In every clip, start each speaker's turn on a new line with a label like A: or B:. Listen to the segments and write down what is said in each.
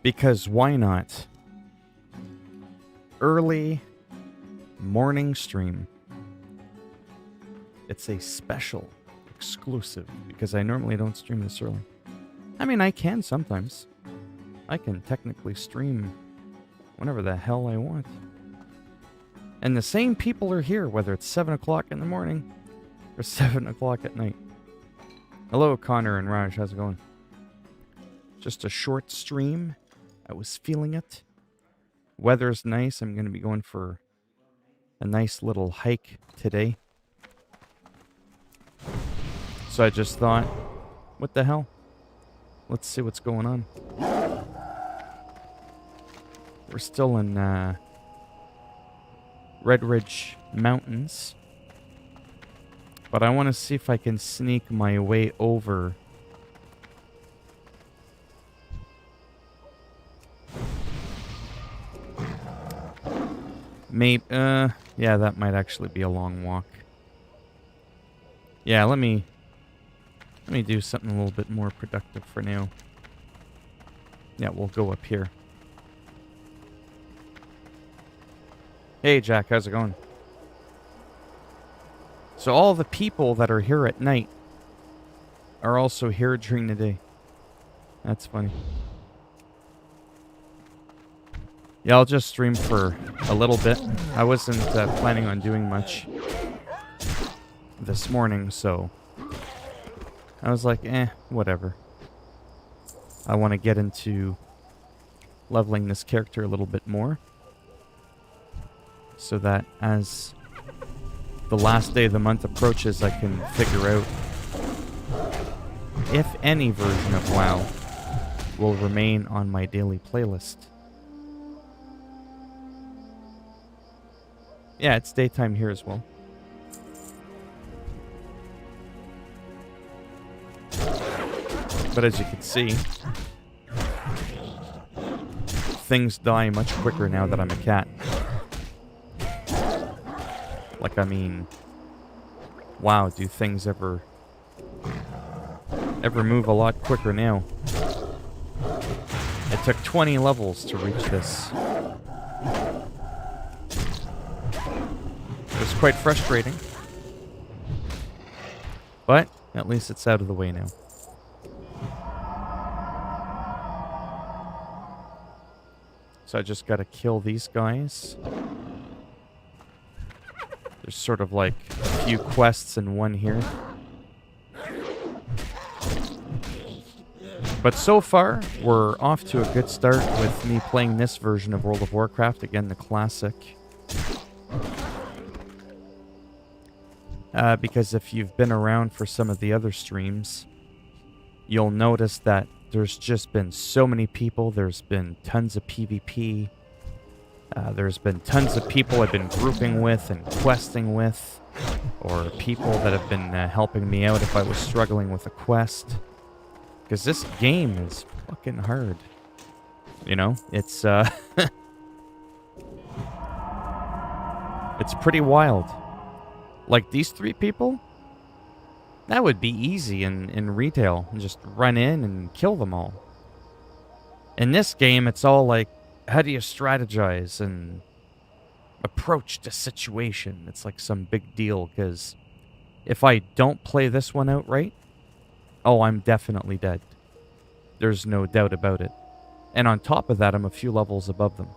A: Because why not? Early morning stream. It's a special, exclusive, because I normally don't stream this early. I mean, I can sometimes. I can technically stream whenever the hell I want. And the same people are here, whether it's 7 o'clock in the morning or 7 o'clock at night. Hello, Connor and Raj. How's it going? Just a short stream. I was feeling it. Weather's nice. I'm going to be going for a nice little hike today. So I just thought, what the hell? Let's see what's going on. We're still in Red Ridge Mountains. But I want to see if I can sneak my way over. Maybe, yeah, that might actually be a long walk. Yeah, let me do something a little bit more productive for now. Yeah, we'll go up here. Hey, Jack, how's it going? So all the people that are here at night are also here during the day. That's funny. Yeah, I'll just stream for a little bit. I wasn't planning on doing much this morning, so I was like, whatever. I want to get into leveling this character a little bit more, so that as the last day of the month approaches, I can figure out if any version of WoW will remain on my daily playlist. Yeah, it's daytime here as well. But as you can see, things die much quicker now that I'm a cat. Like, I mean, wow, do things ever move a lot quicker now? It took 20 levels to reach this. It was quite frustrating. But at least it's out of the way now. So I just gotta kill these guys. There's sort of like a few quests in one here. But so far, we're off to a good start with me playing this version of World of Warcraft. Again, the classic. Because if you've been around for some of the other streams, you'll notice that there's just been so many people. There's been tons of PvP. There's been tons of people I've been grouping with and questing with, or people that have been helping me out if I was struggling with a quest. Because this game is fucking hard. You know, it's it's pretty wild. Like these 3 people, that would be easy in retail. Just run in and kill them all. In this game, it's all like, how do you strategize and approach the situation? It's like some big deal, because if I don't play this one out right, oh, I'm definitely dead. There's no doubt about it. And on top of that, I'm a few levels above them.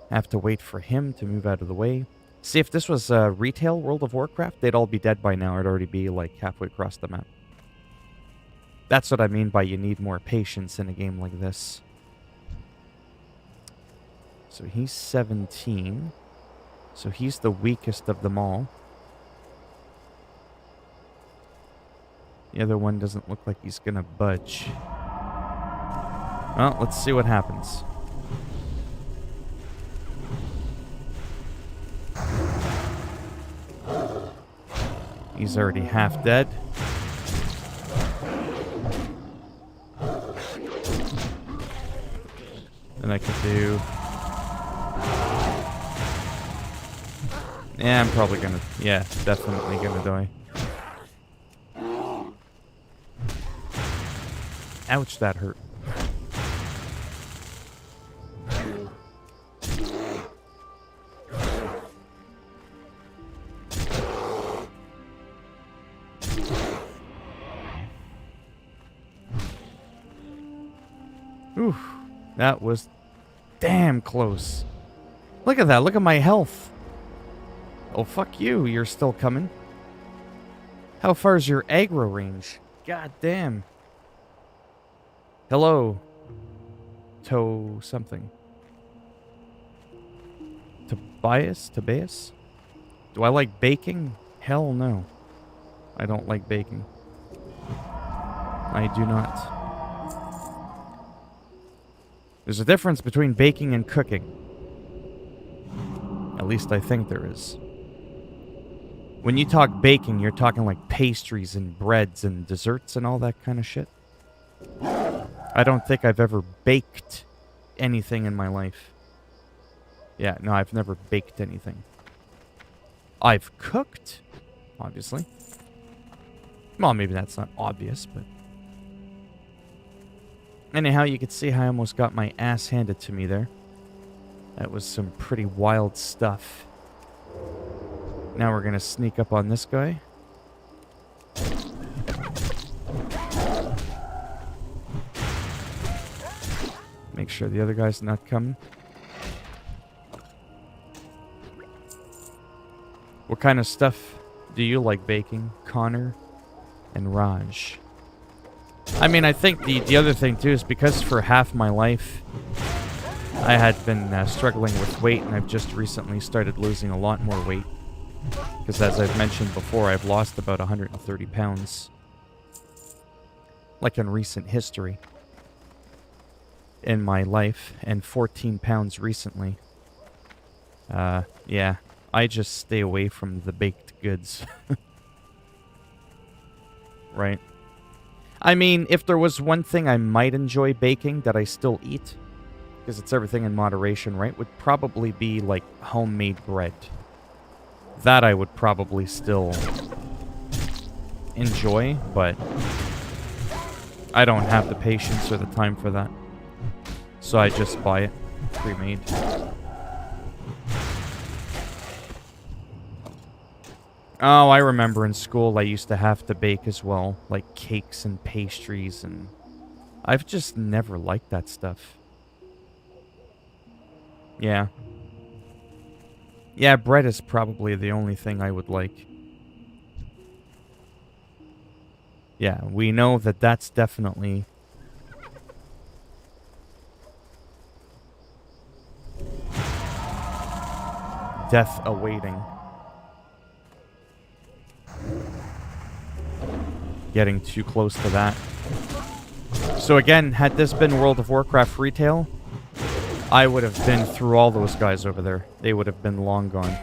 A: I have to wait for him to move out of the way. See, if this was retail World of Warcraft, they'd all be dead by now. I'd already be like halfway across the map. That's what I mean by you need more patience in a game like this. So he's 17. So he's the weakest of them all. The other one doesn't look like he's gonna budge. Well, let's see what happens. He's already half dead. And I could do... Yeah, I'm probably gonna... Yeah, definitely gonna die. Ouch, that hurt. Oof, that was damn close. Look at that, look at my health. Oh, fuck you, you're still coming. How far is your aggro range? God damn. Hello. Toe something. Tobias? Do I like baking? Hell no. I don't like baking. I do not. There's a difference between baking and cooking. At least I think there is. When you talk baking, you're talking like pastries and breads and desserts and all that kind of shit. I don't think I've ever baked anything in my life. Yeah, no, I've never baked anything. I've cooked, obviously. Well, maybe that's not obvious, but... Anyhow, you could see how I almost got my ass handed to me there. That was some pretty wild stuff. Now we're gonna sneak up on this guy. Make sure the other guy's not coming. What kind of stuff do you like baking, Connor and Raj? I mean, I think the other thing, too, is because for half my life, I had been struggling with weight, and I've just recently started losing a lot more weight. Because as I've mentioned before, I've lost about 130 pounds. Like in recent history. In my life, and 14 pounds recently. Yeah, I just stay away from the baked goods. Right? I mean, if there was one thing I might enjoy baking that I still eat, because it's everything in moderation, right, would probably be, like, homemade bread. That I would probably still enjoy, but I don't have the patience or the time for that. So I just buy it pre-made. Oh, I remember in school I used to have to bake as well, like cakes and pastries, and I've just never liked that stuff. Yeah. Yeah, bread is probably the only thing I would like. Yeah, we know that that's definitely... death awaiting. Getting too close to that. So again, had this been World of Warcraft retail, I would have been through all those guys over there. They would have been long gone.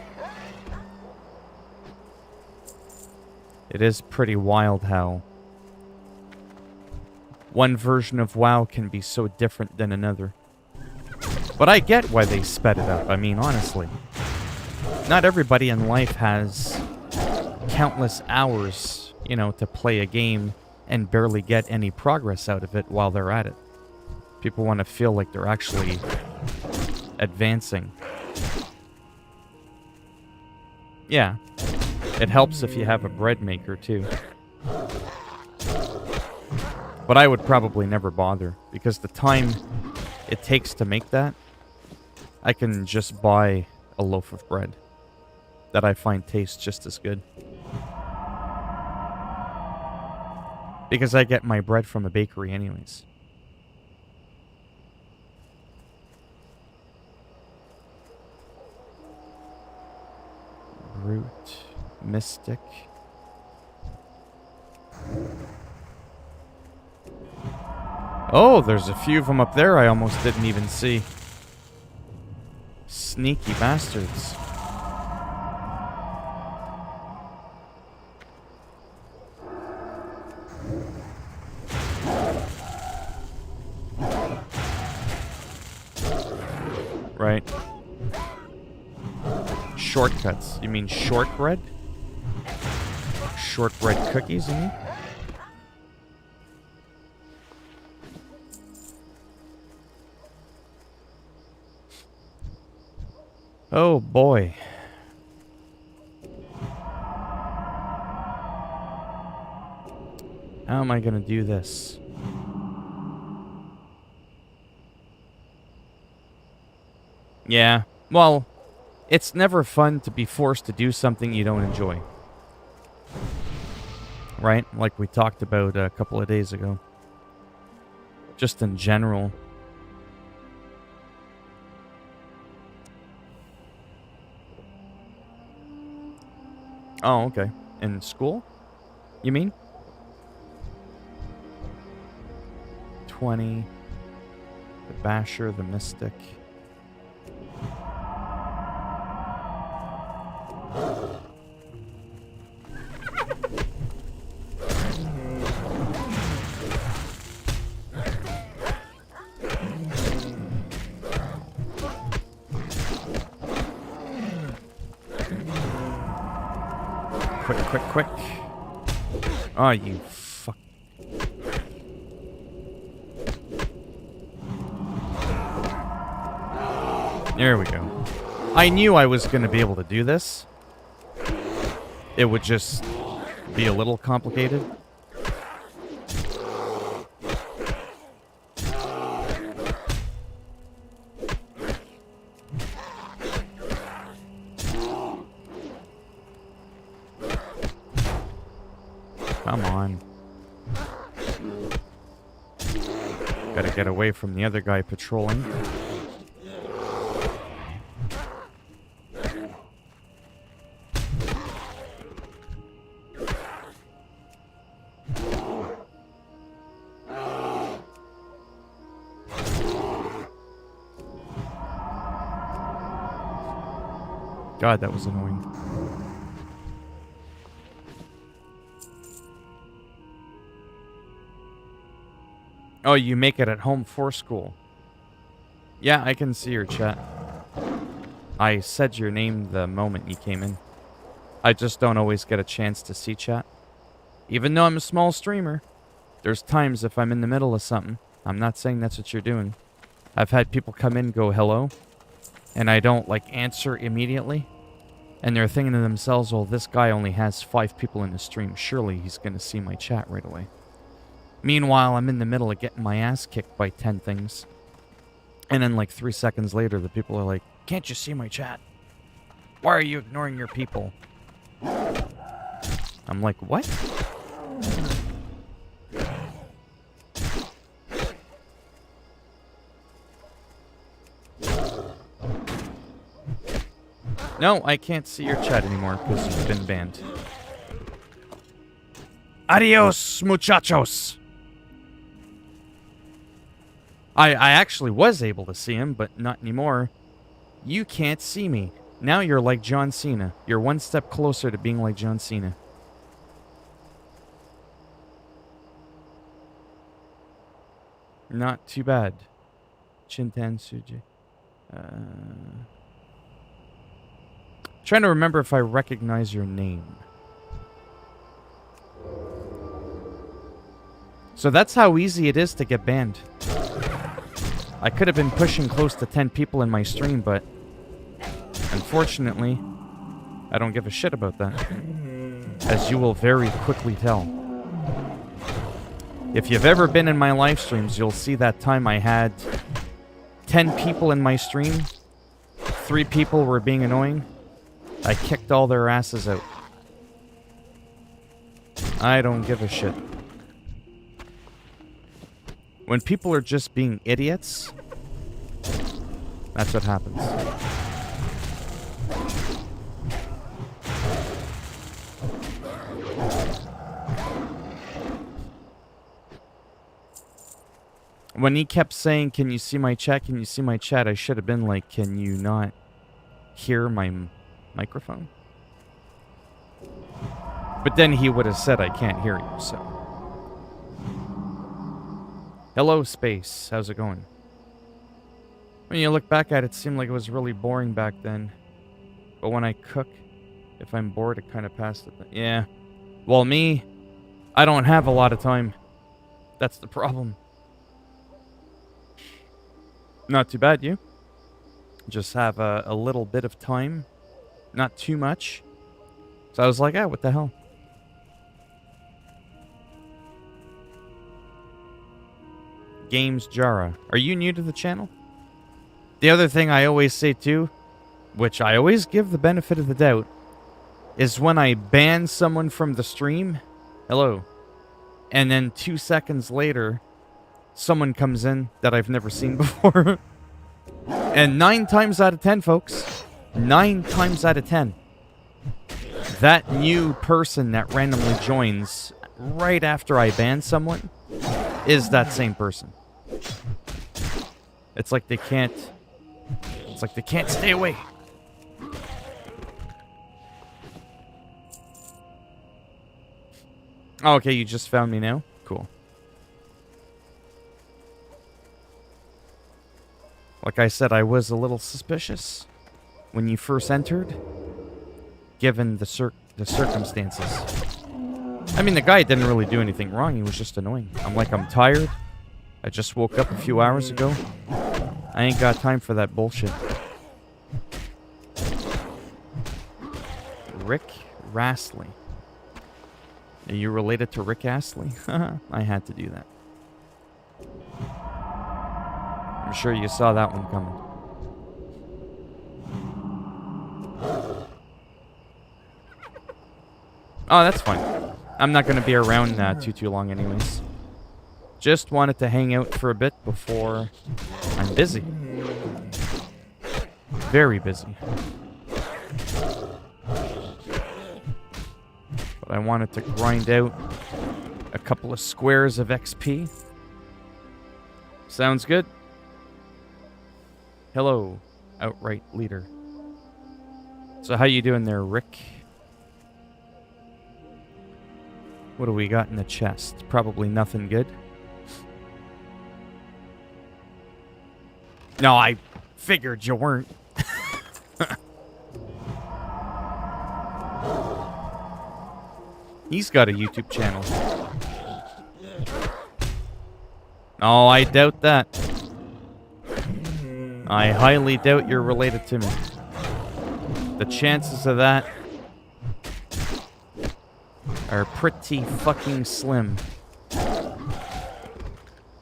A: It is pretty wild how one version of WoW can be so different than another. But I get why they sped it up. I mean, honestly. Not everybody in life has countless hours, you know, to play a game and barely get any progress out of it while they're at it. People want to feel like they're actually advancing. Yeah. It helps if you have a bread maker, too. But I would probably never bother, because the time it takes to make that, I can just buy a loaf of bread that I find tastes just as good. Because I get my bread from a bakery anyways. Root, Mystic. Oh, there's a few of them up there I almost didn't even see. Sneaky bastards. Right. Shortcuts. You mean shortbread? Shortbread cookies, you mean? Oh boy. How am I gonna do this? Yeah, well, it's never fun to be forced to do something you don't enjoy. Right? Like we talked about a couple of days ago. Just in general. Oh, okay. In school? You mean? 20. The Basher, the Mystic. Quick. Oh, you fuck. There we go. I knew I was going to be able to do this. It would just be a little complicated. Come on. Gotta get away from the other guy patrolling. God, that was annoying. Oh, you make it at home for school. Yeah, I can see your chat. I said your name the moment you came in. I just don't always get a chance to see chat. Even though I'm a small streamer, there's times if I'm in the middle of something. I'm not saying that's what you're doing. I've had people come in, go hello, and I don't, like, answer immediately. And they're thinking to themselves, well, this guy only has 5 people in his stream. Surely he's going to see my chat right away. Meanwhile, I'm in the middle of getting my ass kicked by 10 things. And then, like, 3 seconds later, the people are like, can't you see my chat? Why are you ignoring your people? I'm like, what? No, I can't see your chat anymore because you've been banned. Adios, muchachos! I actually was able to see him, but not anymore. You can't see me. Now you're like John Cena. You're one step closer to being like John Cena. Not too bad. Chintan Suji. Trying to remember if I recognize your name. So that's how easy it is to get banned. I could have been pushing close to 10 people in my stream, but unfortunately, I don't give a shit about that. As you will very quickly tell. If you've ever been in my live streams, you'll see that time I had 10 people in my stream. 3 people were being annoying. I kicked all their asses out. I don't give a shit. When people are just being idiots, that's what happens. When he kept saying, can you see my chat, can you see my chat, I should have been like, can you not hear my microphone? But then he would have said, I can't hear you, so. Hello, Space. How's it going? When you look back at it, it seemed like it was really boring back then. But when I cook, if I'm bored, it kind of passed it. Yeah. Well, me, I don't have a lot of time. That's the problem. Not too bad, you? Just have a little bit of time. Not too much. So I was like, what the hell? Games Jara. Are you new to the channel? The other thing I always say too, which I always give the benefit of the doubt, is when I ban someone from the stream, hello, and then 2 seconds later, someone comes in that I've never seen before. And 9 times out of 10, folks, 9 times out of 10, that new person that randomly joins right after I ban someone is that same person. It's like they can't stay away. Oh, okay, you just found me now? Cool. Like I said, I was a little suspicious when you first entered, given the circumstances. I mean, the guy didn't really do anything wrong. He was just annoying. I'm tired. I just woke up a few hours ago. I ain't got time for that bullshit. Rick Rastley. Are you related to Rick Astley? I had to do that. I'm sure you saw that one coming. Oh, that's fine. I'm not going to be around too long anyways. Just wanted to hang out for a bit before I'm busy. Very busy. But I wanted to grind out a couple of squares of XP. Sounds good. Hello, outright leader. So how you doing there, Rick? What do we got in the chest? Probably nothing good. No, I figured you weren't. He's got a YouTube channel. Oh, I doubt that. I highly doubt you're related to me. The chances of that are pretty fucking slim.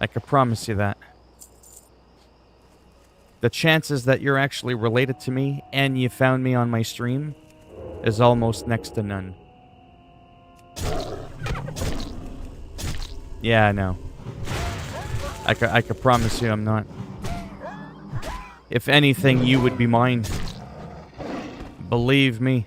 A: I can promise you that. The chances that you're actually related to me and you found me on my stream is almost next to none. Yeah, I know. I could promise you I'm not. If anything, you would be mine. Believe me.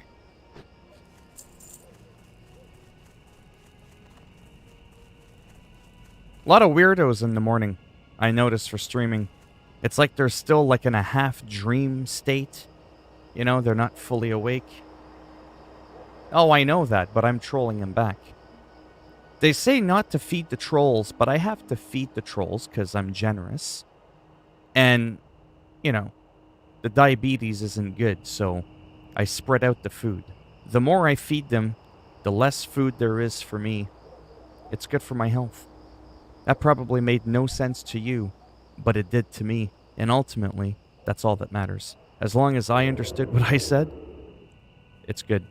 A: A lot of weirdos in the morning, I notice, for streaming. It's like they're still like in a half dream state. You know, they're not fully awake. Oh, I know that, but I'm trolling them back. They say not to feed the trolls, but I have to feed the trolls because I'm generous. And, you know, the diabetes isn't good, so I spread out the food. The more I feed them, the less food there is for me. It's good for my health. That probably made no sense to you, but it did to me. And ultimately, that's all that matters. As long as I understood what I said, it's good.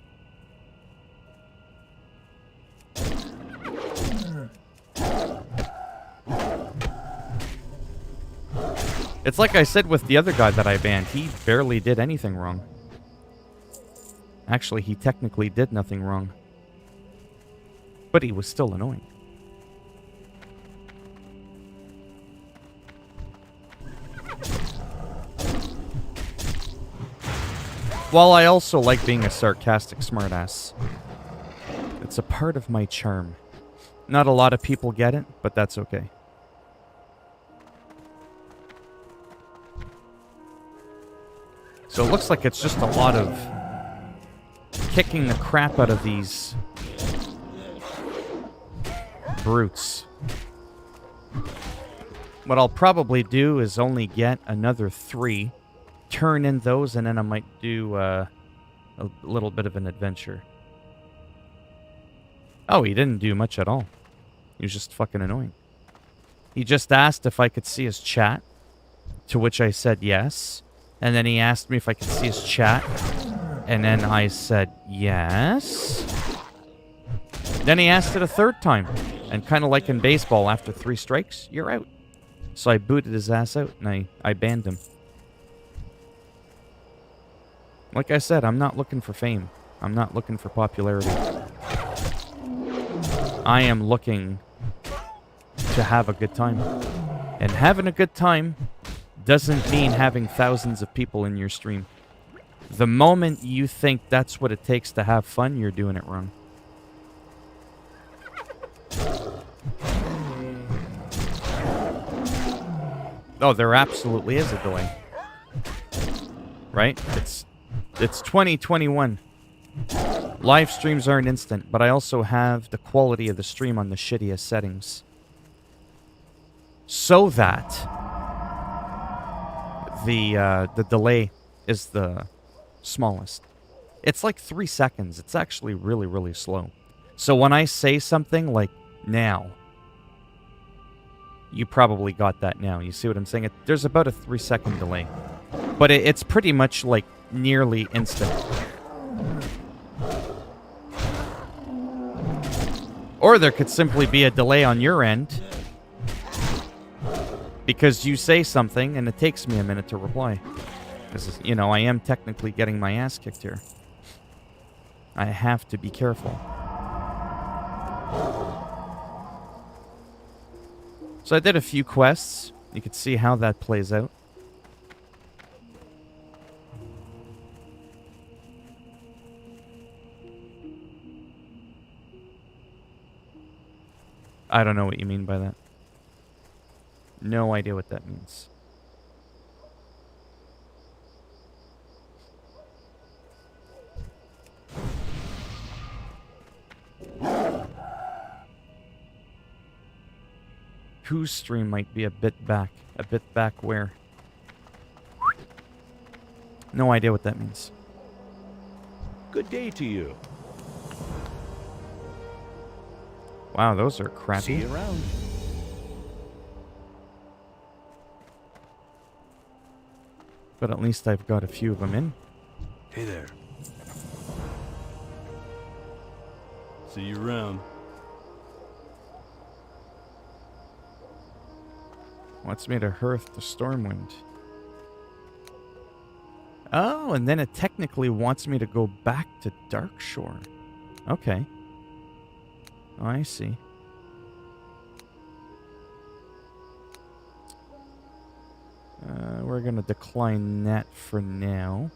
A: It's like I said with the other guy that I banned. He barely did anything wrong. Actually, he technically did nothing wrong. But he was still annoying. While I also like being a sarcastic smartass. It's a part of my charm. Not a lot of people get it, but that's okay. So it looks like it's just a lot of kicking the crap out of these brutes. What I'll probably do is only get another 3, turn in those, and then I might do a little bit of an adventure. Oh, he didn't do much at all. He was just fucking annoying. He just asked if I could see his chat, to which I said yes. And then he asked me if I could see his chat. And then I said, yes. Then he asked it a third time. And kind of like in baseball, after 3 strikes, you're out. So I booted his ass out and I banned him. Like I said, I'm not looking for fame. I'm not looking for popularity. I am looking to have a good time. And having a good time doesn't mean having thousands of people in your stream. The moment you think that's what it takes to have fun, you're doing it wrong. Oh, there absolutely is a delay. Right? It's 2021. Live streams aren't instant, but I also have the quality of the stream on the shittiest settings. So that the delay is the smallest. It's like 3 seconds. It's actually really, really slow. So when I say something like now, you probably got that now. You see what I'm saying? There's about a 3-second delay. But it's pretty much like nearly instant. Or there could simply be a delay on your end because you say something and it takes me a minute to reply. Because, you know, I am technically getting my ass kicked here. I have to be careful. So I did a few quests. You can see how that plays out. I don't know what you mean by that. No idea what that means. Whose stream might be a bit back? A bit back where? No idea what that means.
B: Good day to you.
A: Wow, those are crappy.
B: See you around.
A: But at least I've got a few of them in.
B: Hey there. See you around.
A: Wants me to hearth the Stormwind. Oh, and then it technically wants me to go back to Darkshore. Okay. Oh, I see. We're gonna decline that for now.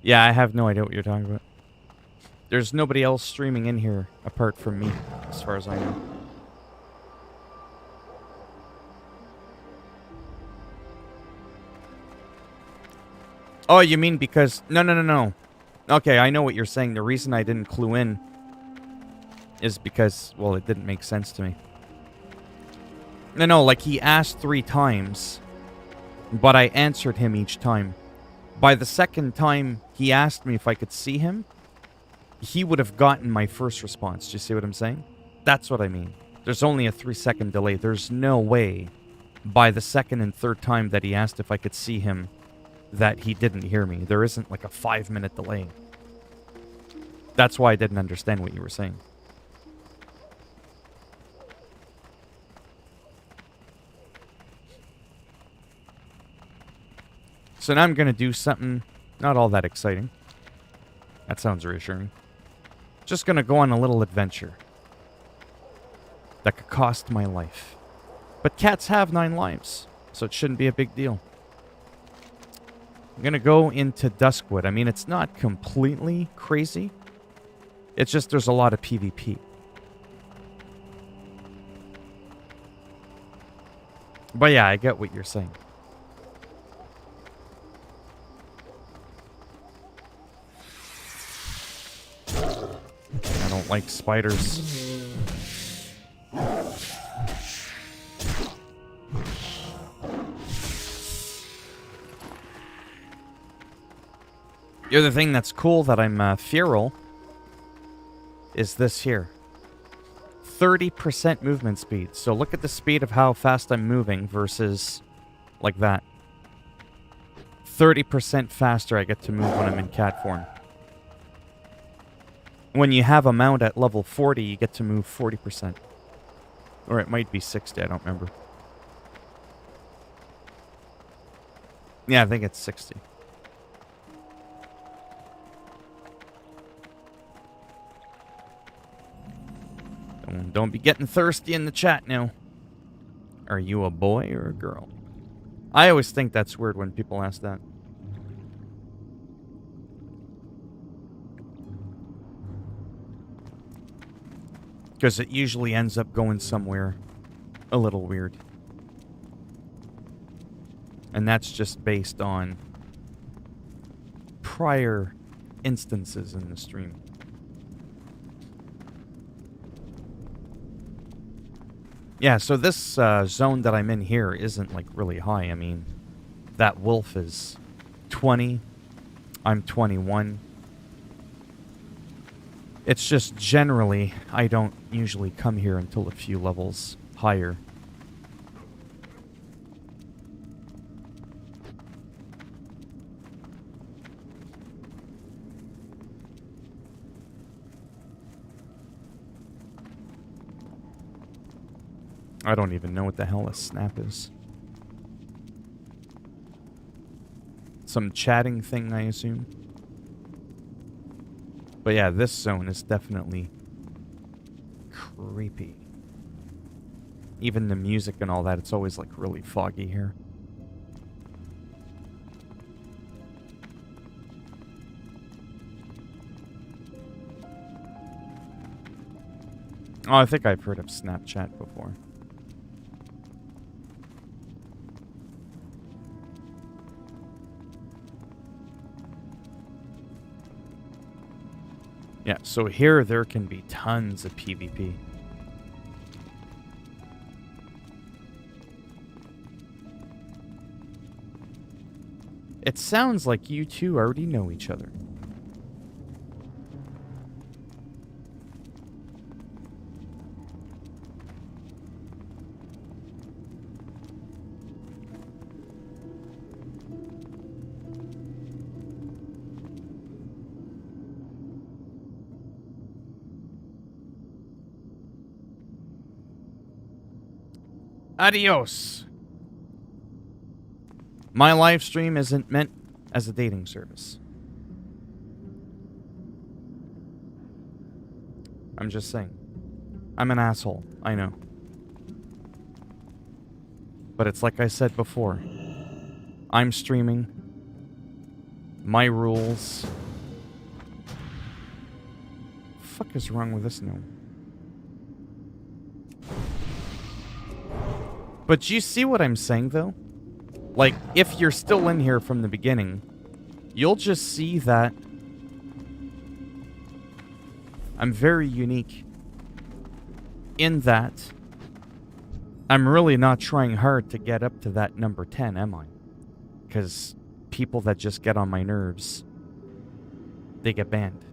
A: Yeah, I have no idea what you're talking about. There's nobody else streaming in here apart from me, as far as I know. Oh, you mean because... No. Okay, I know what you're saying. The reason I didn't clue in is because, well, it didn't make sense to me. No, like he asked 3 times, but I answered him each time. By the second time he asked me if I could see him, he would have gotten my first response. Do you see what I'm saying? That's what I mean. There's only a 3-second delay. There's no way by the second and third time that he asked if I could see him that he didn't hear me. There isn't like a 5-minute delay. That's why I didn't understand what you were saying. So now I'm going to do something not all that exciting. That sounds reassuring. Just going to go on a little adventure that could cost my life. But cats have 9 lives, so it shouldn't be a big deal. I'm going to go into Duskwood. I mean, it's not completely crazy. It's just there's a lot of PvP. But yeah, I get what you're saying. I don't like spiders. The other thing that's cool that I'm feral is this here. 30% movement speed. So look at the speed of how fast I'm moving versus like that. 30% faster I get to move when I'm in cat form. When you have a mount at level 40, you get to move 40%. Or it might be 60, I don't remember. Yeah, I think it's 60. Don't be getting thirsty in the chat now. Are you a boy or a girl? I always think that's weird when people ask that. Because it usually ends up going somewhere a little weird. And that's just based on prior instances in the stream. Yeah, so this zone that I'm in here isn't like really high. I mean, that wolf is 20. I'm 21. It's just generally, I don't usually come here until a few levels higher. I don't even know what the hell a snap is. Some chatting thing, I assume. But yeah, this zone is definitely creepy. Even the music and all that, it's always like really foggy here. Oh, I think I've heard of Snapchat before. Yeah, so here there can be tons of PvP. It sounds like you two already know each other. Adios. My live stream isn't meant as a dating service. I'm just saying. I'm an asshole, I know. But it's like I said before. I'm streaming. My rules. What the fuck is wrong with this gnome? But you see what I'm saying, though? Like, if you're still in here from the beginning, you'll just see that I'm very unique in that I'm really not trying hard to get up to that number 10, am I? Because people that just get on my nerves, they get banned.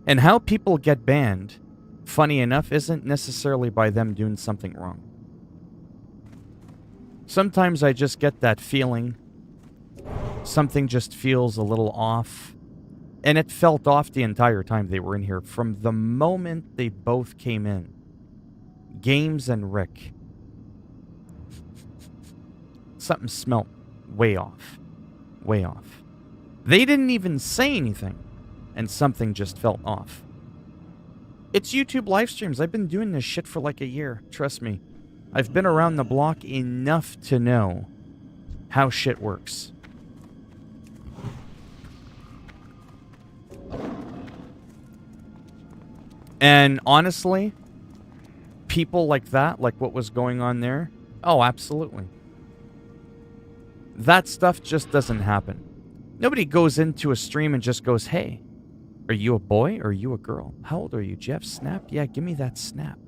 A: And how people get banned, funny enough, isn't necessarily by them doing something wrong. Sometimes I just get that feeling. Something just feels a little off. And it felt off the entire time they were in here. From the moment they both came in. Games and Rick. Something smelt way off. Way off. They didn't even say anything. And something just felt off. It's YouTube live streams. I've been doing this shit for like a year. Trust me. I've been around the block enough to know how shit works. And honestly, people like that, like what was going on there, oh, absolutely. That stuff just doesn't happen. Nobody goes into a stream and just goes, hey, are you a boy or are you a girl? How old are you? Do you have Snap? Yeah, give me that Snap.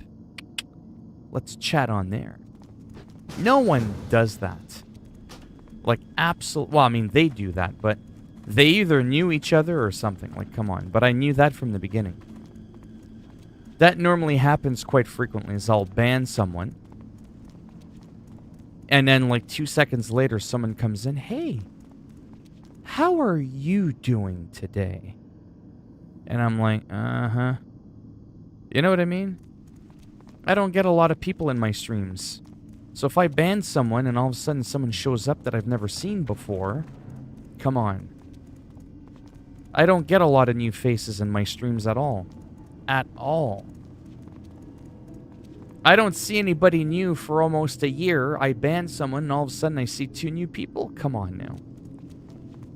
A: Let's chat on there. No one does that. Like, absolutely. Well, I mean, they do that, but They either knew each other or something. Like, come on. But I knew that from the beginning. That normally happens quite frequently, is I'll ban someone. And then, like, 2 seconds later, someone comes in. Hey, how are you doing today? And I'm like, uh-huh. You know what I mean? I don't get a lot of people in my streams. So if I ban someone and all of a sudden someone shows up that I've never seen before, come on. I don't get a lot of new faces in my streams at all. At all. I don't see anybody new for almost a year. I ban someone and all of a sudden I see 2 new people. Come on now.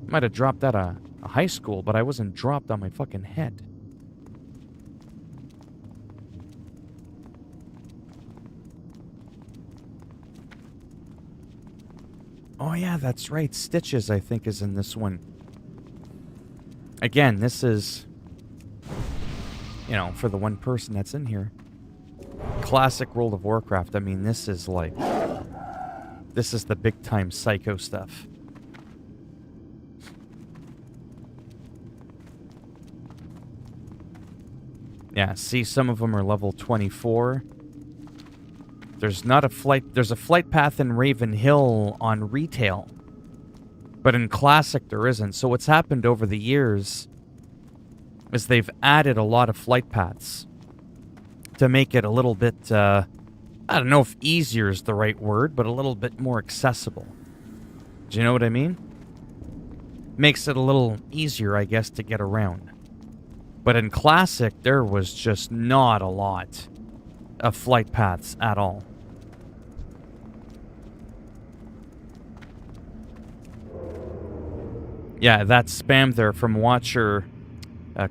A: Might have dropped out of high school, but I wasn't dropped on my fucking head. Oh yeah, that's right. Stitches, I think, is in this one. Again, this is, you know, for the one person that's in here. Classic World of Warcraft. I mean, this is like, this is the big time psycho stuff. Yeah, see, some of them are level 24. There's a flight path in Raven Hill on retail. But in Classic, there isn't. So what's happened over the years is they've added a lot of flight paths to make it a little bit, I don't know if easier is the right word, but a little bit more accessible. Do you know what I mean? Makes it a little easier, I guess, to get around. But in Classic, there was just not a lot of flight paths at all. Yeah, that spam there from Watcher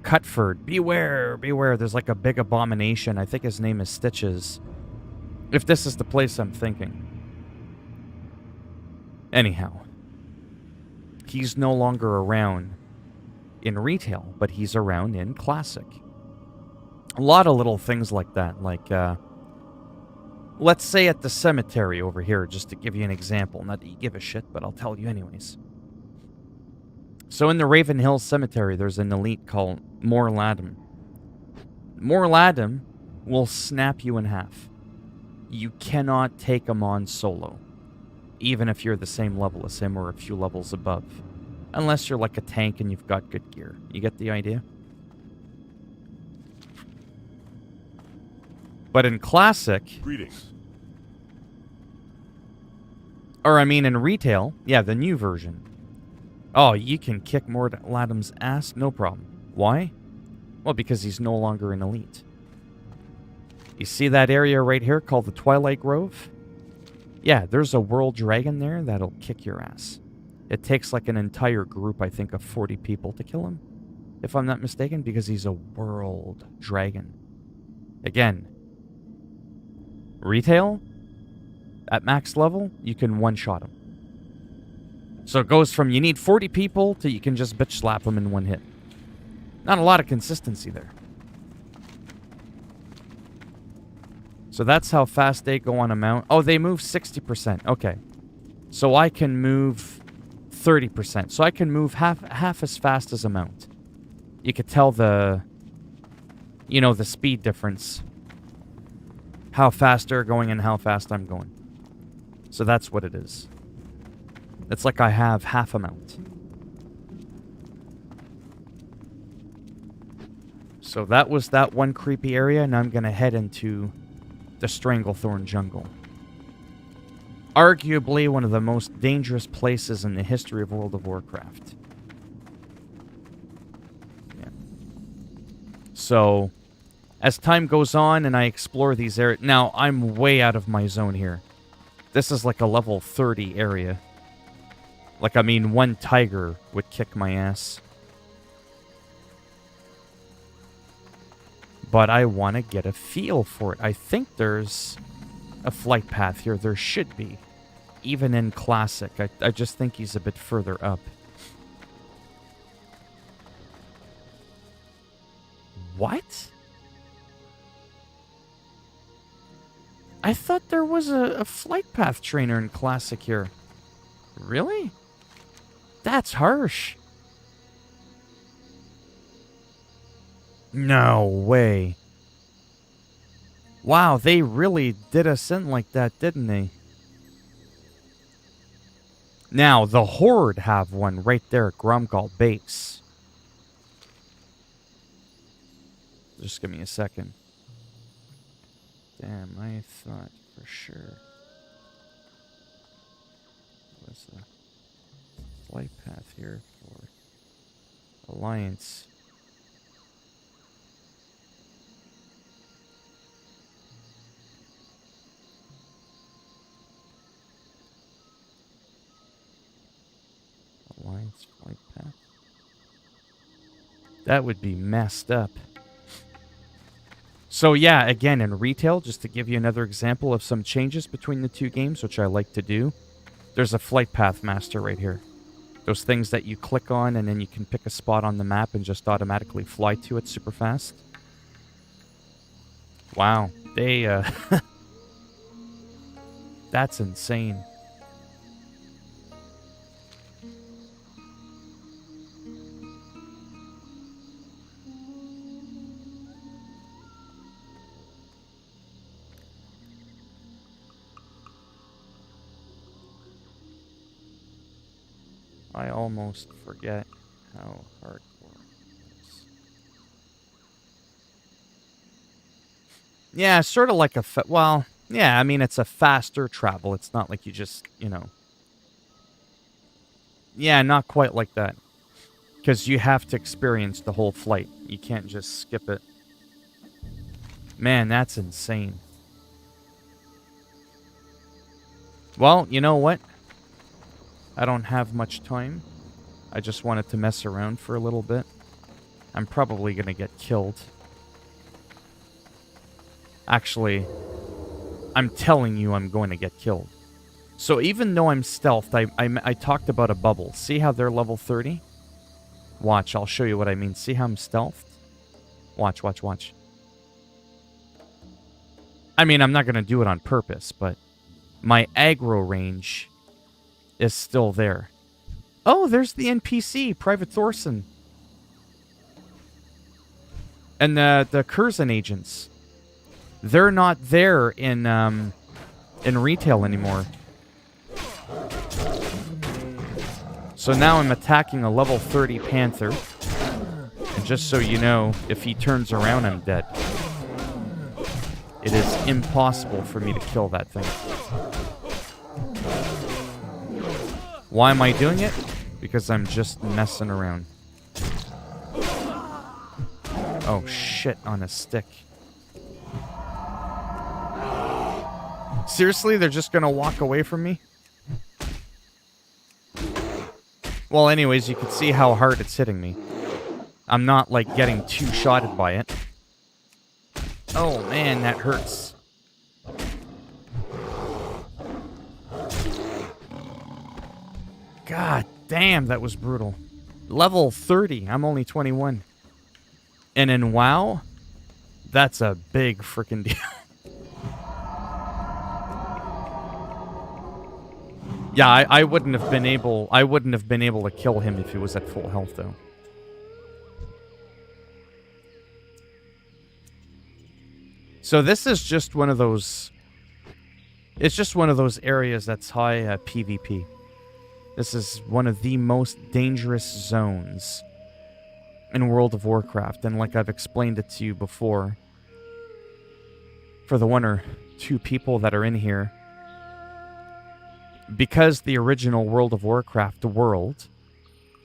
A: Cutford. Beware, beware. There's like a big abomination. I think his name is Stitches. If this is the place I'm thinking. Anyhow. He's no longer around in retail, but he's around in Classic. A lot of little things like that. Like, let's say at the cemetery over here, just to give you an example. Not that you give a shit, but I'll tell you anyways. So in the Raven Hill Cemetery, there's an elite called Morladum. Morladum will snap you in half. You cannot take him on solo. Even if you're the same level as him or a few levels above. Unless you're like a tank and you've got good gear. You get the idea? But in Classic...
B: Greetings.
A: Or I mean in retail, yeah, the new version. Oh, you can kick Morladum's ass, no problem. Why? Well, because he's no longer an elite. You see that area right here called the Twilight Grove? Yeah, there's a world dragon there that'll kick your ass. It takes like an entire group, I think, of 40 people to kill him. If I'm not mistaken, because he's a world dragon. Again, retail, at max level, you can one-shot him. So it goes from you need 40 people to you can just bitch slap them in one hit. Not a lot of consistency there. So that's how fast they go on a mount. Oh, they move 60%. Okay. So I can move 30%. So I can move half as fast as a mount. You could tell the, you know, the speed difference. How fast they're going and how fast I'm going. So that's what it is. It's like I have half a mount. So that was that one creepy area, and I'm going to head into the Stranglethorn Jungle. Arguably one of the most dangerous places in the history of World of Warcraft. Yeah. So, as time goes on and I explore these areas... Now, I'm way out of my zone here. This is like a level 30 area. Like, I mean, one tiger would kick my ass. But I want to get a feel for it. I think there's a flight path here. There should be. Even in Classic. I just think he's a bit further up. What? I thought there was a flight path trainer in Classic here. Really? That's harsh. No way. Wow, they really did us in like that, didn't they? Now, the Horde have one right there at Gromgal Base. Just give me a second. Damn, I thought for sure. Was a flight path here for Alliance. Alliance flight path. That would be messed up. So yeah, again, in retail, just to give you another example of some changes between the two games, which I like to do, there's a flight path master right here. Those things that you click on and then you can pick a spot on the map and just automatically fly to it super fast. Wow, they, that's insane. I almost forget how hardcore it is. Yeah, sort of like a... well, yeah, I mean, it's a faster travel. It's not like you just, you know... Yeah, not quite like that. Because you have to experience the whole flight. You can't just skip it. Man, that's insane. Well, you know what? I don't have much time. I just wanted to mess around for a little bit. I'm probably going to get killed. Actually, I'm telling you I'm going to get killed. So even though I'm stealthed, I talked about a bubble. See how they're level 30? Watch, I'll show you what I mean. See how I'm stealthed? Watch, watch, watch. I mean, I'm not going to do it on purpose, but my aggro range is still there. Oh, there's the NPC, Private Thorson. And the Curzon agents. They're not there in retail anymore. So now I'm attacking a level 30 Panther. And just so you know, if he turns around, I'm dead. It is impossible for me to kill that thing. Why am I doing it? Because I'm just messing around. Oh shit, on a stick. Seriously, they're just gonna walk away from me? Well, anyways, you can see how hard it's hitting me. I'm not, like, getting two-shotted by it. Oh, man, that hurts. God damn, that was brutal. Level 30, I'm only 21. And in WoW, that's a big freaking deal. Yeah, I wouldn't have been able to kill him if he was at full health though. So this is just one of those... It's just one of those areas that's high PvP. This is one of the most dangerous zones in World of Warcraft. And like I've explained it to you before, for the one or two people that are in here, because the original World of Warcraft world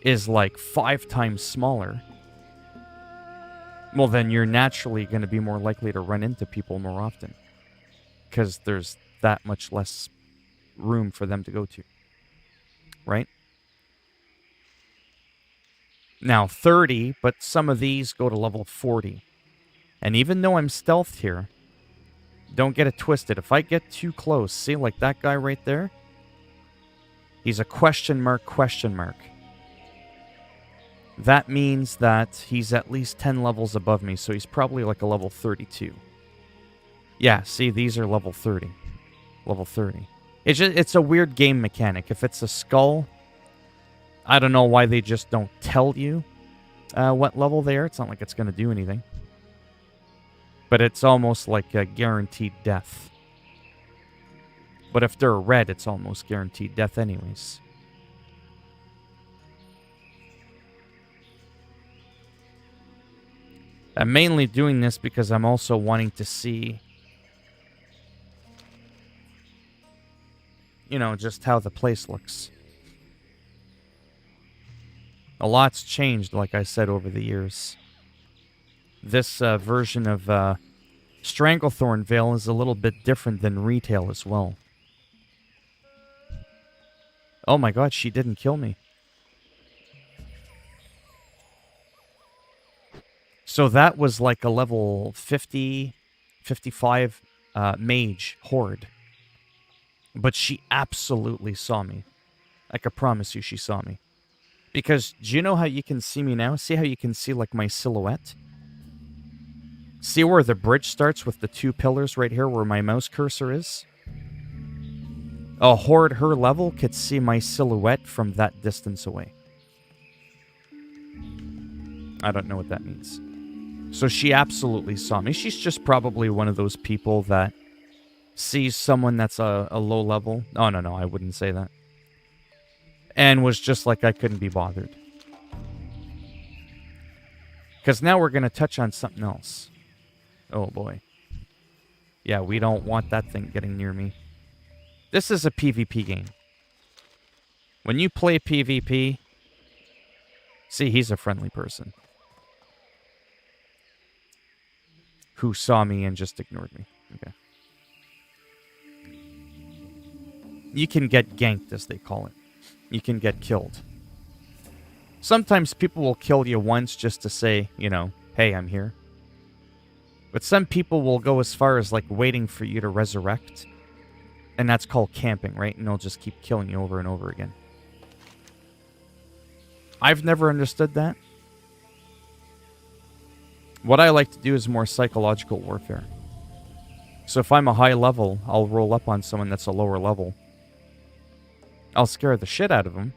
A: is like 5 times smaller, well then you're naturally going to be more likely to run into people more often. Because there's that much less room for them to go to. Right? Now 30, but some of these go to level 40. And even though I'm stealthed here, don't get it twisted. If I get too close, see like that guy right there? He's a question mark, question mark. That means that he's at least 10 levels above me, so he's probably like a level 32. Yeah, see, these are level 30. Level 30. It's a weird game mechanic. If it's a skull, I don't know why they just don't tell you what level they are. It's not like it's going to do anything. But it's almost like a guaranteed death. But if they're red, it's almost guaranteed death anyways. I'm mainly doing this because I'm also wanting to see, you know, just how the place looks. A lot's changed, like I said, over the years. This version of Stranglethorn Vale is a little bit different than retail as well. Oh my god, she didn't kill me. So that was like a level 50, 55 mage horde. But she absolutely saw me. I can promise you she saw me. Because do you know how you can see me now? See how you can see like my silhouette? See where the bridge starts with the two pillars right here where my mouse cursor is? A horde her level could see my silhouette from that distance away. I don't know what that means. So she absolutely saw me. She's just probably one of those people that sees someone that's a low level. Oh, no, I wouldn't say that. And was just like, I couldn't be bothered. Because now we're going to touch on something else. Oh, boy. Yeah, we don't want that thing getting near me. This is a PvP game. When you play PvP... See, he's a friendly person. Who saw me and just ignored me. Okay. You can get ganked, as they call it. You can get killed. Sometimes people will kill you once just to say, you know, hey, I'm here. But some people will go as far as, like, waiting for you to resurrect. And that's called camping, right? And they'll just keep killing you over and over again. I've never understood that. What I like to do is more psychological warfare. So if I'm a high level, I'll roll up on someone that's a lower level. I'll scare the shit out of them.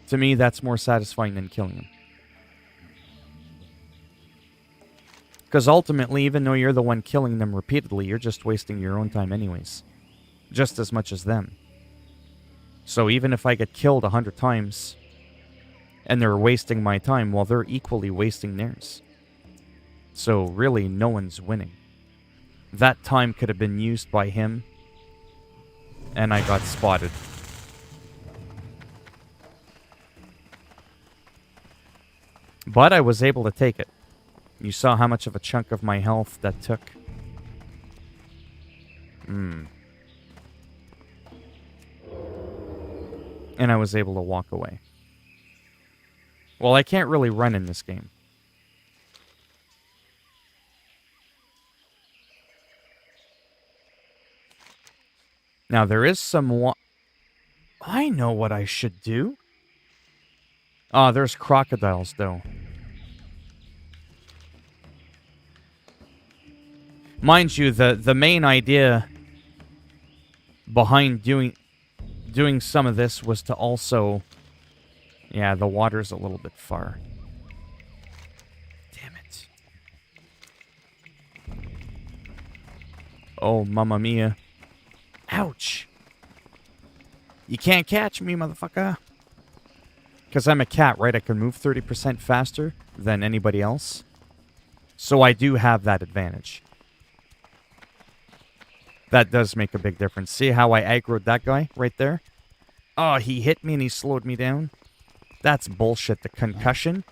A: To me, that's more satisfying than killing them. Because ultimately, even though you're the one killing them repeatedly, you're just wasting your own time anyways. Just as much as them. So even if I get killed 100 times... and they're wasting my time, while they're equally wasting theirs. So really, no one's winning. That time could have been used by him, and I got spotted. But I was able to take it. You saw how much of a chunk of my health that took. And I was able to walk away. Well, I can't really run in this game. Now, there is some... I know what I should do. Oh, there's crocodiles, though. Mind you, the main idea behind doing some of this was to also... Yeah, the water's a little bit far. Damn it. Oh, mamma mia. Ouch. You can't catch me, motherfucker. Because I'm a cat, right? I can move 30% faster than anybody else. So I do have that advantage. That does make a big difference. See how I aggroed that guy right there? Oh, he hit me and he slowed me down. That's bullshit. The concussion?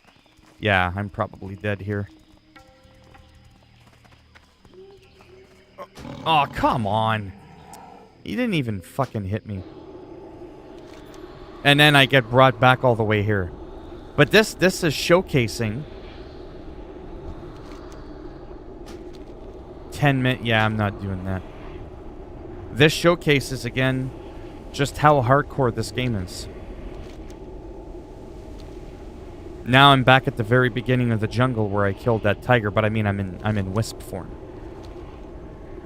A: Yeah, I'm probably dead here. Oh, come on. He didn't even fucking hit me. And then I get brought back all the way here. But this is showcasing... 10 minutes... Yeah, I'm not doing that. This showcases, again, just how hardcore this game is. Now I'm back at the very beginning of the jungle where I killed that tiger, but I mean I'm in wisp form.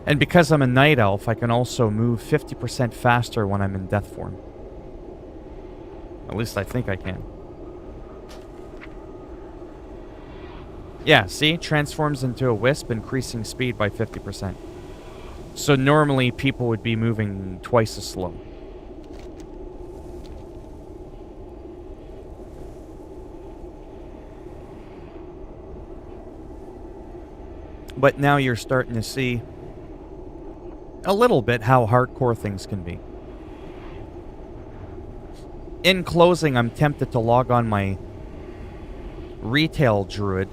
A: And because I'm a night elf, I can also move 50% faster when I'm in death form. At least I think I can. Yeah, see? Transforms into a wisp, increasing speed by 50%. So normally people would be moving twice as slow. But now you're starting to see a little bit how hardcore things can be. In closing, I'm tempted to log on my retail druid,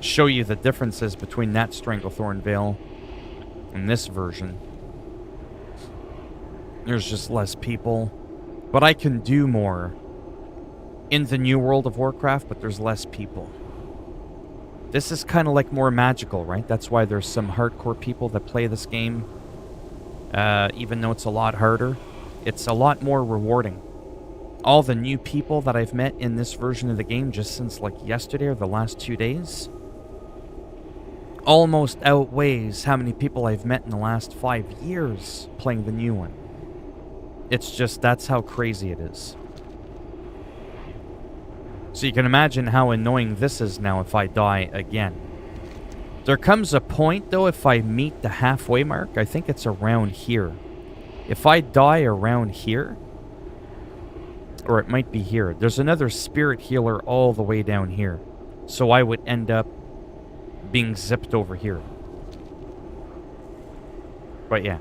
A: show you the differences between that Stranglethorn Veil and this version. There's just less people. But I can do more in the new World of Warcraft, but there's less people. This is kind of like more magical, right? That's why there's some hardcore people that play this game. Even though it's a lot harder, it's a lot more rewarding. All the new people that I've met in this version of the game just since like yesterday or the last 2 days almost outweighs how many people I've met in the last 5 years playing the new one. It's just, that's how crazy it is. So you can imagine how annoying this is now if I die again. There comes a point, though, if I meet the halfway mark, I think it's around here. If I die around here, or it might be here, there's another spirit healer all the way down here. So I would end up being zipped over here. But yeah.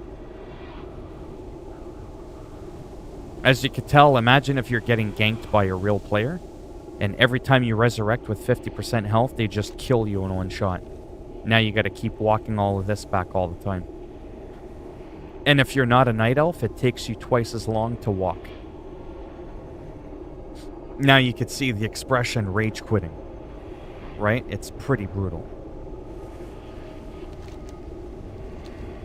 A: As you can tell, imagine if you're getting ganked by a real player, and every time you resurrect with 50% health, they just kill you in one shot. Now you gotta keep walking all of this back all the time. And if you're not a night elf, it takes you twice as long to walk. Now you could see the expression rage quitting. Right? It's pretty brutal.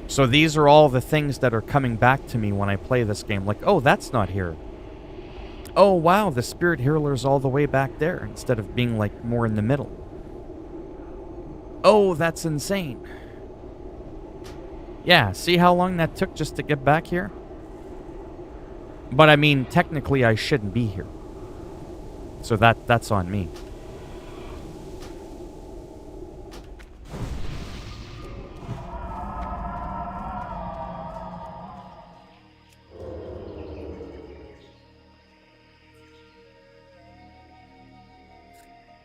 A: So these are all the things that are coming back to me when I play this game. Like, oh, that's not here. Oh, wow, the spirit healer's all the way back there instead of being, like, more in the middle. Oh, that's insane. Yeah, see how long that took just to get back here? But, I mean, technically I shouldn't be here. So that's on me.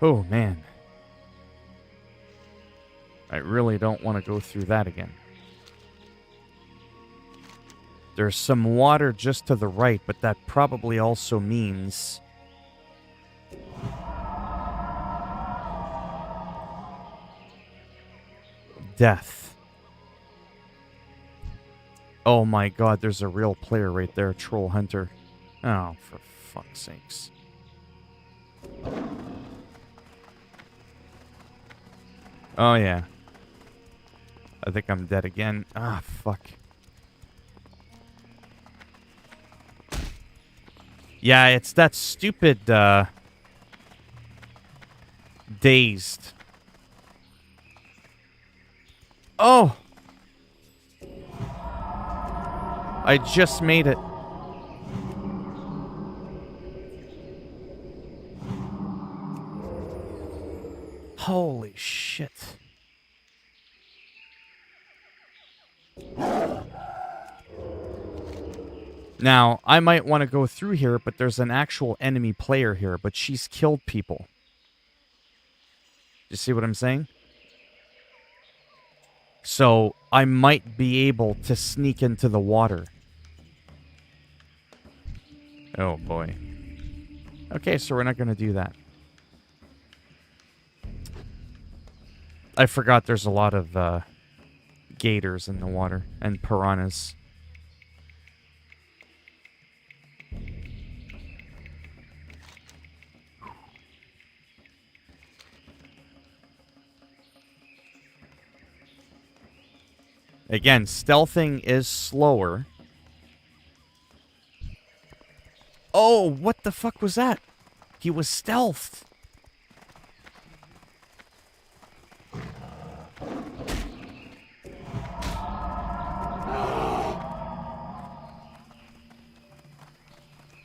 A: Oh, man. I really don't want to go through that again. There's some water just to the right, but that probably also means... death. Oh my god, there's a real player right there, Troll Hunter. Oh, for fuck's sakes. Oh, yeah. I think I'm dead again. Ah, fuck. Yeah, it's that stupid, dazed. Oh! I just made it. Holy shit. Now, I might want to go through here, but there's an actual enemy player here, but she's killed people. You see what I'm saying? So, I might be able to sneak into the water. Oh, boy. Okay, so we're not going to do that. I forgot there's a lot of gators in the water and piranhas. Again, stealthing is slower. Oh, what the fuck was that? He was stealthed.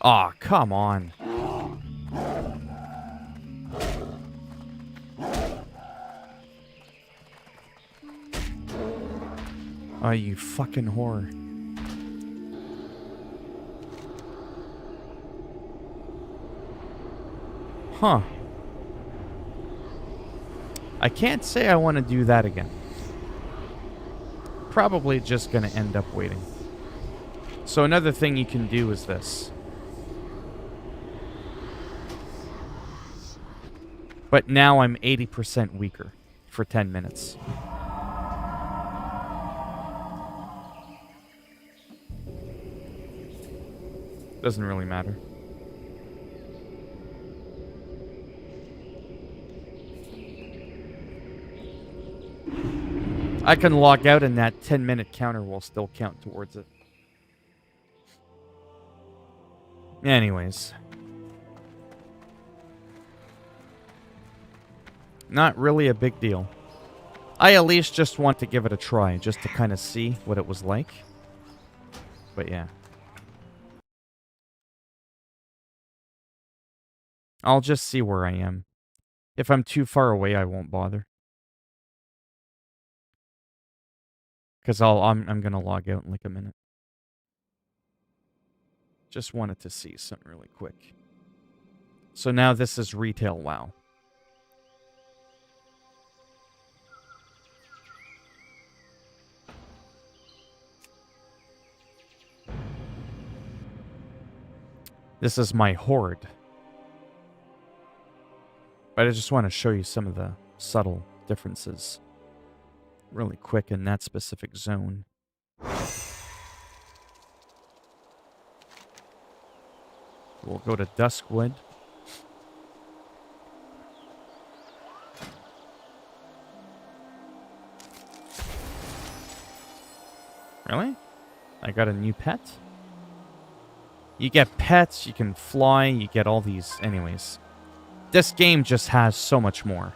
A: Aw, come on. Oh, you fucking whore. Huh. I can't say I want to do that again. Probably just going to end up waiting. So another thing you can do is this. But now I'm 80% weaker for 10 minutes. Doesn't really matter. I can log out and that 10-minute counter will still count towards it. Anyways. Not really a big deal. I at least just want to give it a try, just to kind of see what it was like. But yeah. I'll just see where I am. If I'm too far away, I won't bother. Because I'm going to log out in like a minute. Just wanted to see something really quick. So now this is retail WoW. This is my horde. But I just want to show you some of the subtle differences really quick in that specific zone. We'll go to Duskwood. Really? I got a new pet? You get pets, you can fly, you get all these... Anyways. This game just has so much more.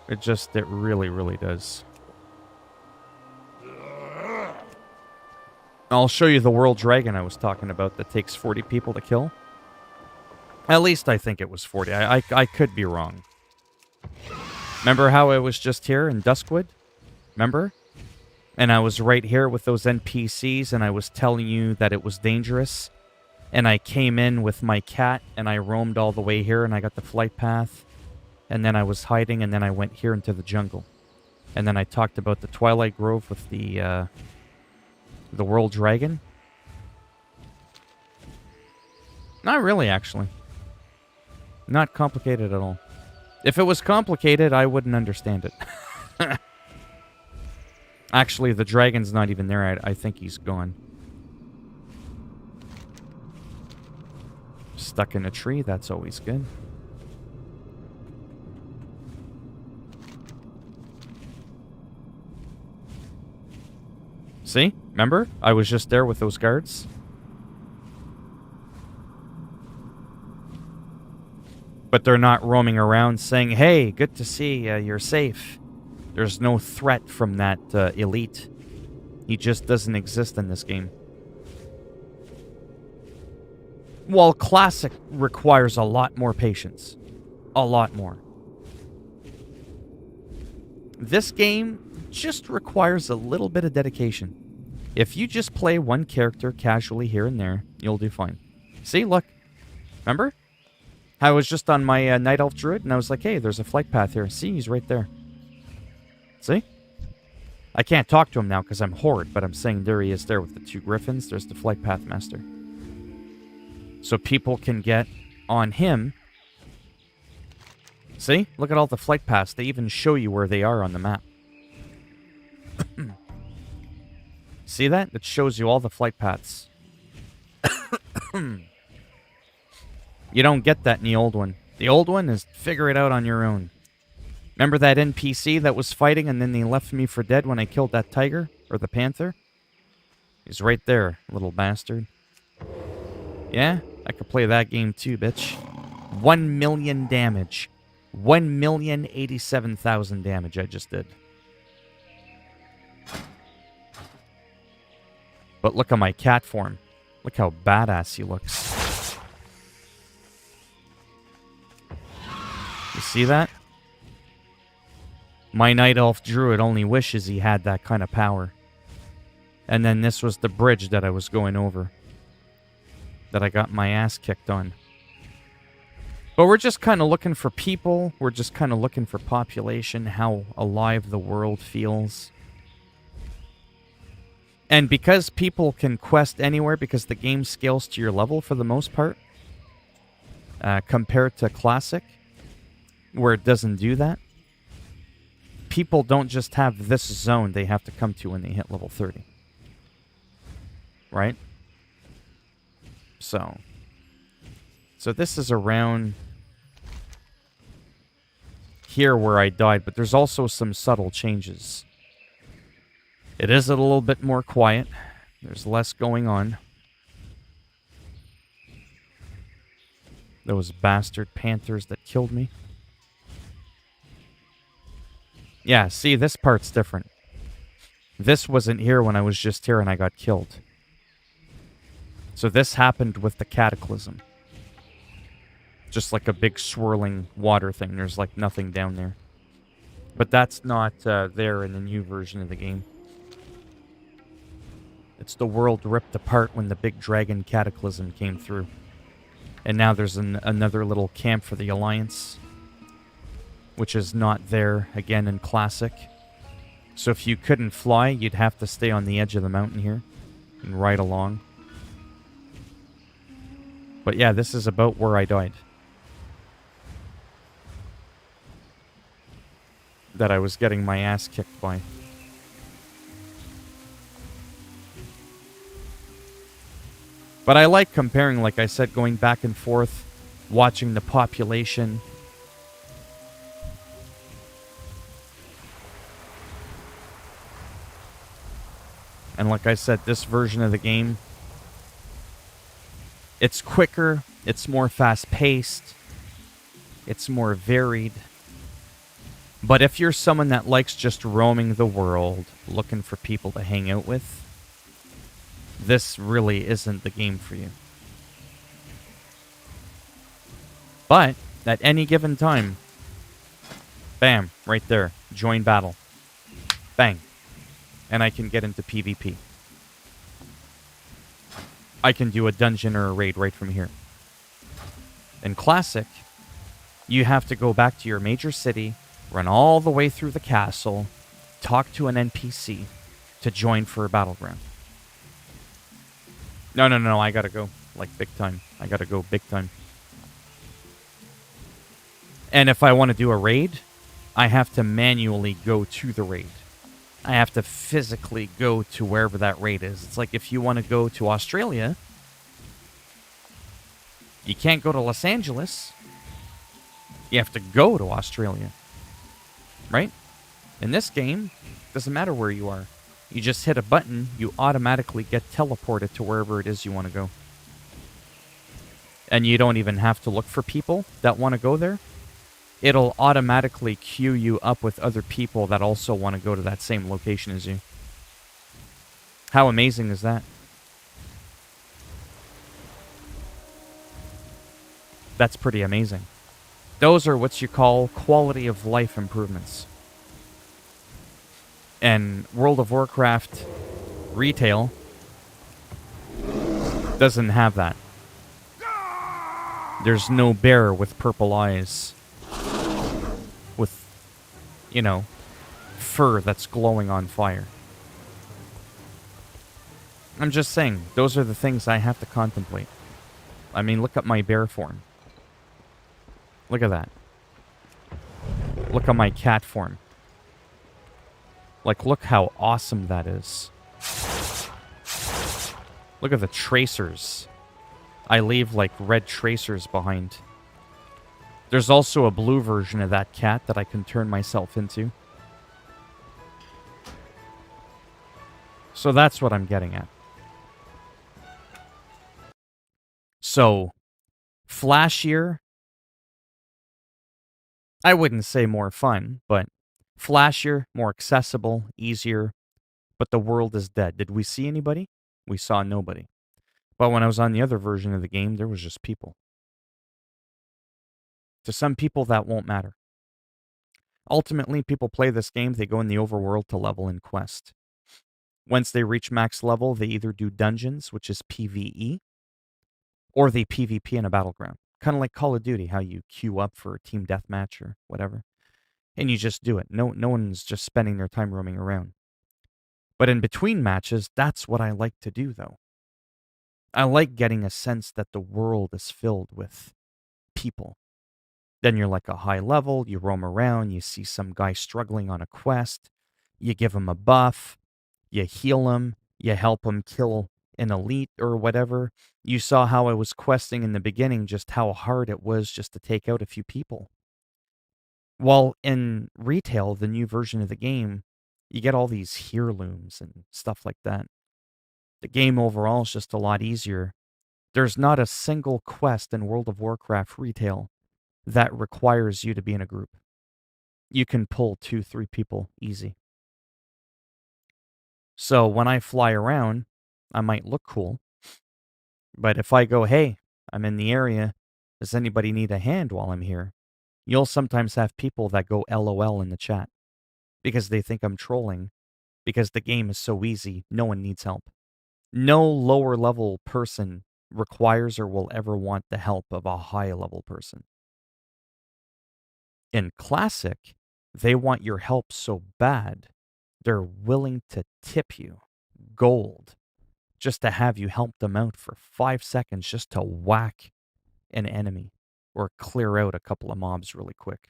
A: It really, really does. I'll show you the world dragon I was talking about that takes 40 people to kill. At least I think it was 40. I could be wrong. Remember how I was just here in Duskwood? Remember? And I was right here with those NPCs and I was telling you that it was dangerous. And I came in with my cat and I roamed all the way here and I got the flight path. And then I was hiding and then I went here into the jungle. And then I talked about the Twilight Grove with the World Dragon. Not really, actually. Not complicated at all. If it was complicated, I wouldn't understand it. Actually, the dragon's not even there. I think he's gone. Stuck in a tree, that's always good. See? Remember? I was just there with those guards. But they're not roaming around saying, hey, good to see you're safe. There's no threat from that elite. He just doesn't exist in this game. Well, Classic requires a lot more patience. A lot more. This game just requires a little bit of dedication. If you just play one character casually here and there, you'll do fine. See, look. Remember? I was just on my Night Elf Druid, and I was like, hey, there's a flight path here. See, he's right there. See? I can't talk to him now because I'm Horde, but I'm saying there he is there with the 2 griffins. There's the flight path master. So people can get on him. See? Look at all the flight paths. They even show you where they are on the map. See that? It shows you all the flight paths. You don't get that in the old one. The old one is figure it out on your own. Remember that NPC that was fighting and then they left me for dead when I killed that tiger? Or the panther? He's right there, little bastard. Yeah? I could play that game too, bitch. 1 million damage. 1,087,000 damage I just did. But look at my cat form. Look how badass he looks. You see that? My night elf druid only wishes he had that kind of power. And then this was the bridge that I was going over, that I got my ass kicked on. But we're just kind of looking for people. We're just kind of looking for population, how alive the world feels. And because people can quest anywhere, because the game scales to your level for the most part, compared to Classic, where it doesn't do that, people don't just have this zone they have to come to when they hit level 30. Right? So this is around here where I died, but there's also some subtle changes. It is a little bit more quiet. There's less going on. Those bastard panthers that killed me. Yeah, see, this part's different. This wasn't here when I was just here and I got killed. So this happened with the cataclysm. Just like a big swirling water thing. There's like nothing down there. But that's not there in the new version of the game. It's the world ripped apart when the big dragon cataclysm came through. And now there's another little camp for the Alliance, which is not there again in Classic. So if you couldn't fly, you'd have to stay on the edge of the mountain here and ride along. But yeah, this is about where I died. That I was getting my ass kicked by. But I like comparing, like I said, going back and forth, watching the population. And like I said, this version of the game, it's quicker, it's more fast-paced, it's more varied. But if you're someone that likes just roaming the world, looking for people to hang out with, this really isn't the game for you. But at any given time, bam, right there, join battle. Bang. And I can get into PvP. I can do a dungeon or a raid right from here. In Classic, you have to go back to your major city, run all the way through the castle, talk to an NPC to join for a battleground. No, I gotta go. Like, big time. I gotta go big time. And if I want to do a raid, I have to manually go to the raid. I have to physically go to wherever that raid is. It's like if you want to go to Australia, you can't go to Los Angeles. You have to go to Australia. Right? In this game, it doesn't matter where you are. You just hit a button, you automatically get teleported to wherever it is you want to go. And you don't even have to look for people that want to go there. It'll automatically queue you up with other people that also want to go to that same location as you. How amazing is that? That's pretty amazing. Those are what you call quality of life improvements. And World of Warcraft retail doesn't have that. There's no bear with purple eyes. With, you know, fur that's glowing on fire. I'm just saying, those are the things I have to contemplate. I mean, look at my bear form. Look at that. Look at my cat form. Like, look how awesome that is. Look at the tracers. I leave, like, red tracers behind. There's also a blue version of that cat that I can turn myself into. So that's what I'm getting at. So, flashier. I wouldn't say more fun, but flashier, more accessible, easier. But the world is dead. Did we see anybody? We saw nobody. But when I was on the other version of the game, there was just people. To some people, that won't matter. Ultimately, people play this game, they go in the overworld to level in quest. Once they reach max level, they either do dungeons, which is PvE, or they PvP in a battleground. Kind of like Call of Duty, how you queue up for a team deathmatch or whatever. And you just do it. No one's just spending their time roaming around. But in between matches, that's what I like to do, though. I like getting a sense that the world is filled with people. Then you're like a high level, you roam around, you see some guy struggling on a quest, you give him a buff, you heal him, you help him kill an elite or whatever. You saw how I was questing in the beginning, just how hard it was just to take out a few people. While in retail, the new version of the game, you get all these heirlooms and stuff like that. The game overall is just a lot easier. There's not a single quest in World of Warcraft retail that requires you to be in a group. You can pull 2, 3 people easy. So when I fly around, I might look cool. But if I go, hey, I'm in the area, does anybody need a hand while I'm here? You'll sometimes have people that go LOL in the chat because they think I'm trolling because the game is so easy, no one needs help. No lower level person requires or will ever want the help of a high level person. In Classic, they want your help so bad, they're willing to tip you gold just to have you help them out for 5 seconds just to whack an enemy or clear out a couple of mobs really quick.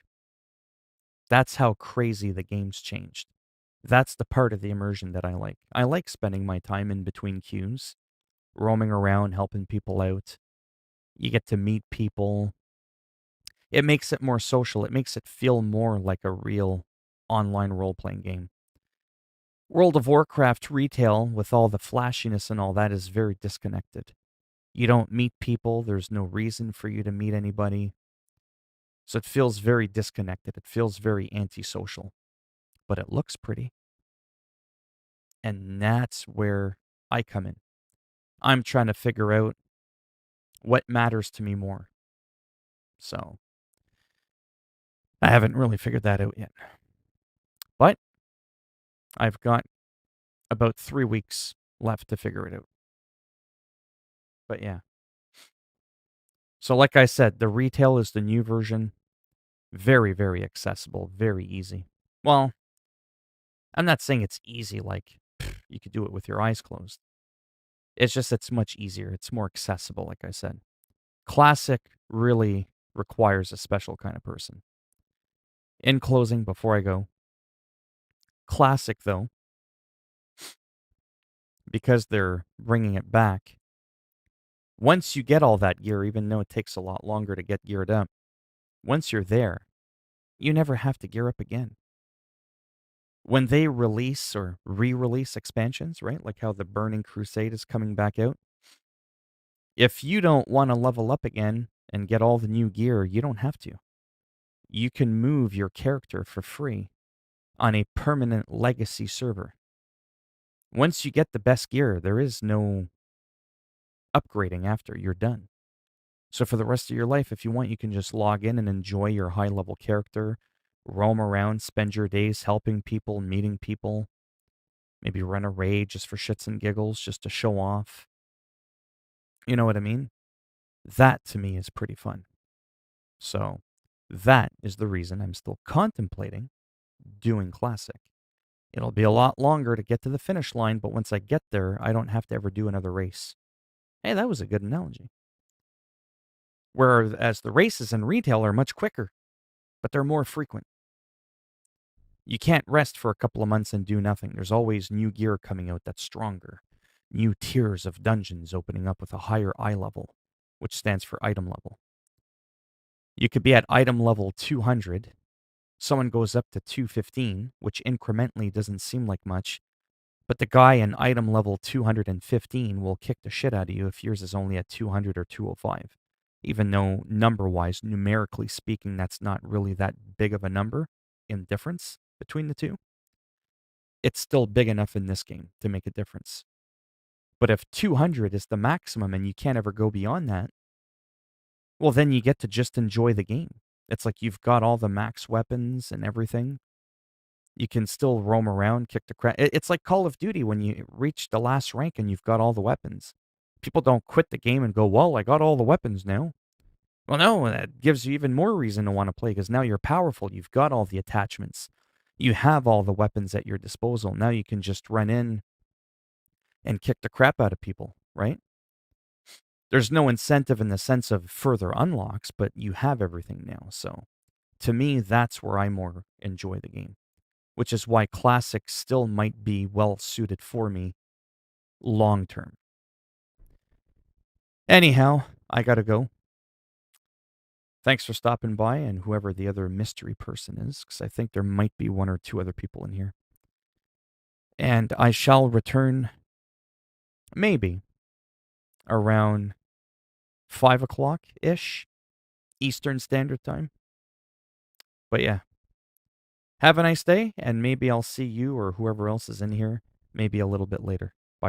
A: That's how crazy the game's changed. That's the part of the immersion that I like. I like spending my time in between queues, roaming around, helping people out. You get to meet people. It makes it more social. It makes it feel more like a real online role-playing game. World of Warcraft retail, with all the flashiness and all that, is very disconnected. You don't meet people. There's no reason for you to meet anybody. So it feels very disconnected. It feels very antisocial. But it looks pretty. And that's where I come in. I'm trying to figure out what matters to me more. So I haven't really figured that out yet. But I've got about 3 weeks left to figure it out. But yeah. So like I said, the retail is the new version. Very, very accessible, very easy. Well, I'm not saying it's easy like you could do it with your eyes closed. It's just it's much easier. It's more accessible, like I said. Classic really requires a special kind of person. In closing, before I go, Classic, though, because they're bringing it back, once you get all that gear, even though it takes a lot longer to get geared up, once you're there, you never have to gear up again. When they release or re-release expansions, right, like how the Burning Crusade is coming back out, if you don't want to level up again and get all the new gear, you don't have to. You can move your character for free on a permanent legacy server. Once you get the best gear, there is no upgrading after you're done. So for the rest of your life, if you want, you can just log in and enjoy your high level character, roam around, spend your days helping people, meeting people, maybe run a raid just for shits and giggles, just to show off. You know what I mean? That to me is pretty fun. So that is the reason I'm still contemplating doing Classic. It'll be a lot longer to get to the finish line, but once I get there, I don't have to ever do another race. Hey, that was a good analogy. Whereas the races in retail are much quicker, but they're more frequent. You can't rest for a couple of months and do nothing. There's always new gear coming out that's stronger. New tiers of dungeons opening up with a higher eye level, which stands for item level. You could be at item level 200. Someone goes up to 215, which incrementally doesn't seem like much, but the guy in item level 215 will kick the shit out of you if yours is only at 200 or 205. Even though number-wise, numerically speaking, that's not really that big of a number in difference between the two. It's still big enough in this game to make a difference. But if 200 is the maximum and you can't ever go beyond that, well, then you get to just enjoy the game. It's like you've got all the max weapons and everything. You can still roam around, kick the crap. It's like Call of Duty when you reach the last rank and you've got all the weapons. People don't quit the game and go, well, I got all the weapons now. Well, no, that gives you even more reason to want to play because now you're powerful. You've got all the attachments. You have all the weapons at your disposal. Now you can just run in and kick the crap out of people, right? There's no incentive in the sense of further unlocks, but you have everything now. So to me, that's where I more enjoy the game, which is why Classic still might be well suited for me long term. Anyhow, I gotta go. Thanks for stopping by, and whoever the other mystery person is, because I think there might be one or two other people in here. And I shall return maybe around 5 o'clock ish Eastern Standard Time. But yeah, have a nice day, and maybe I'll see you or whoever else is in here maybe a little bit later.